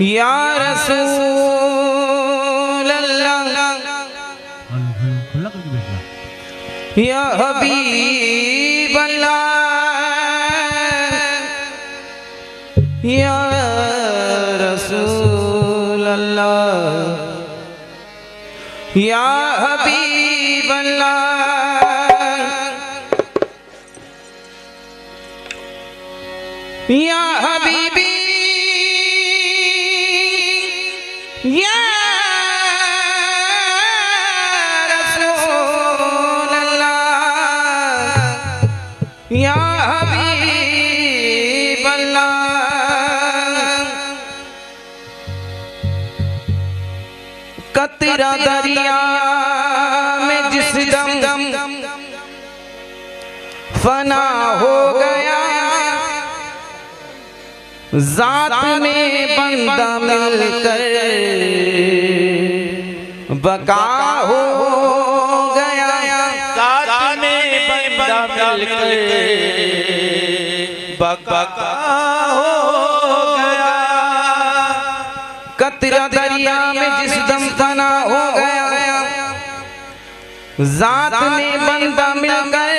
या रसूल अल्लाह या हबीब अल्लाह या रसूल अल्लाह या हबीब अल्लाह या हबीबी या रसूल अल्लाह या हबीब अल्लाह कतरा दरिया में जिस दम फना हो गया ज़ात में बंदा मिलकर बका हो गया ज़ात में बंदा मिलकर बका हो गया कतरा दरिया में जिस दम फना हो गया ज़ात में बंदा मिलकर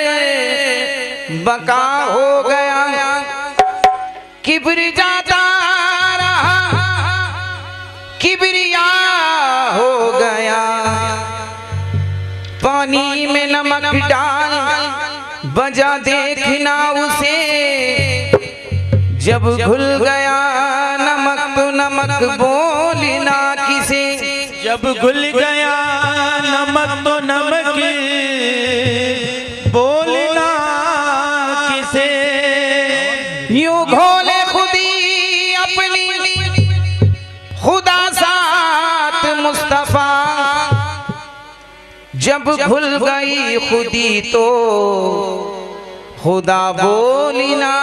बका हो गया किब्र जाता रहा किब्रिया हो गया पानी में नमक डाल बजा देखना उसे जब घुल गया नमक तो नमक बोलना किसे जब घुल गया नमक तो नमक बोलना किसे यूं घोले खुदी अपनी खुदा साथ मुस्तफा जब भूल गई खुदी तो खुदा बोलना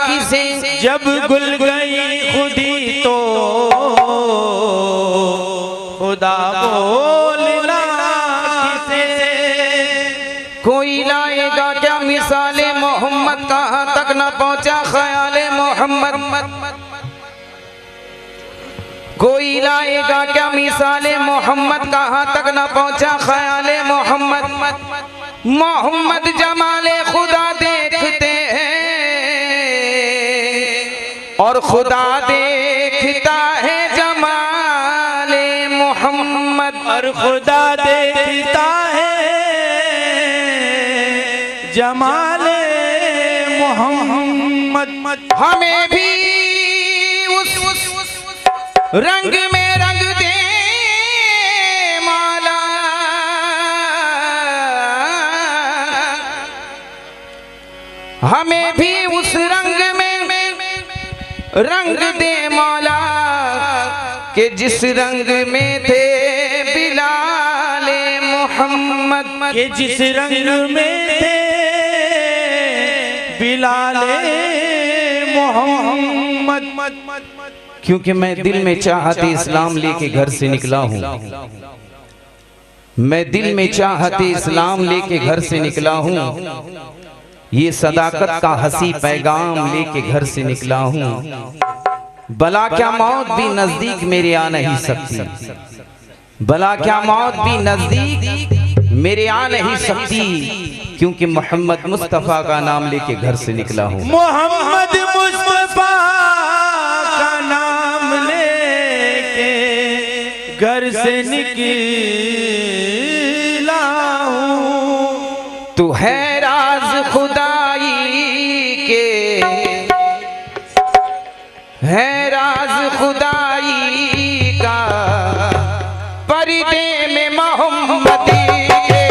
किसे जब घुल गई खुदी तो खुदा बोलना किसे कोई लाएगा क्या मिसाले मोहम्मद कहाँ तक न पहुँचा ख्याले मोहम्मद कोई लाएगा क्या मिसाले मोहम्मद कहाँ तक न पहुँचा ख्याले मोहम्मद मोहम्मद जमाले खुदा देखते हैं और खुदा देखता है जमाले मोहम्मद और खुदा देखता है जमाले मोहम्मद हमें भी उस रंग में रंग दे मौला हमें भी उस रंग में रंग दे मौला के जिस रंग में थे बिलाले मोहम्मद के जिस रंग में थे बिलाले मोहम्मद क्योंकि मैं दिल में चाहते इस्लाम लेके घर से निकला हूँ मैं दिल में चाहते इस्लाम लेके घर से निकला हूँ ये सदाकत का हंसी पैगाम लेके घर से निकला हूँ भला क्या मौत भी नजदीक मेरे आ नहीं सकती भला क्या मौत भी नजदीक मेरे आ नहीं सकती क्योंकि मोहम्मद मुस्तफ़ा का नाम लेके घर से निकला हूँ मोहम्मद मुस्तफ़ा का नाम लेके घर से निकला हूँ तू है राज खुदाई के है राज खुदाई का पर्दे में मोहम्मदी के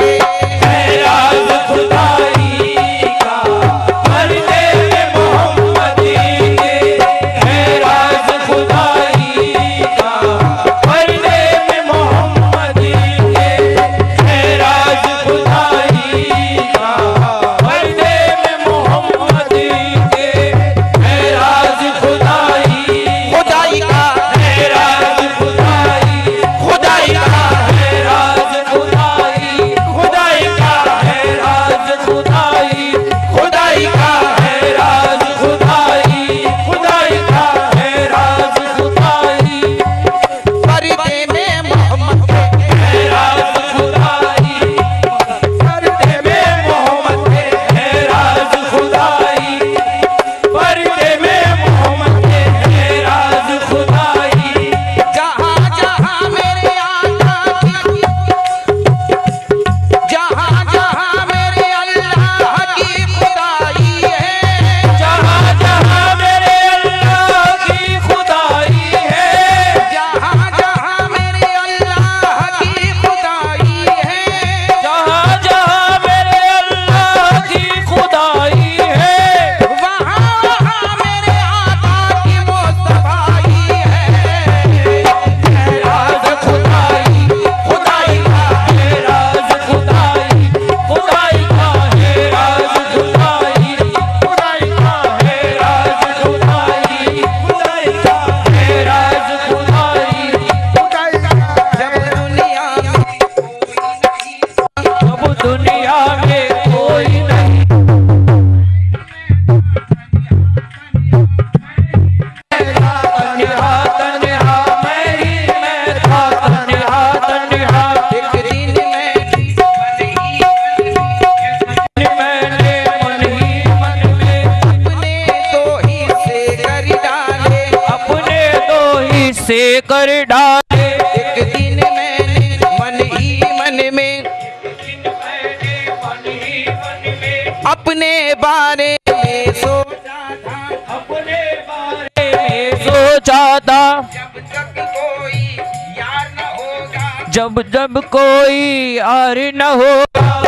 से कर डाले। एक दिन मैंने मन ही मन में अपने बारे में सोचा था, अपने बारे में सोचा था। जब तक कोई यार न होगा, जब जब कोई यार न होगा,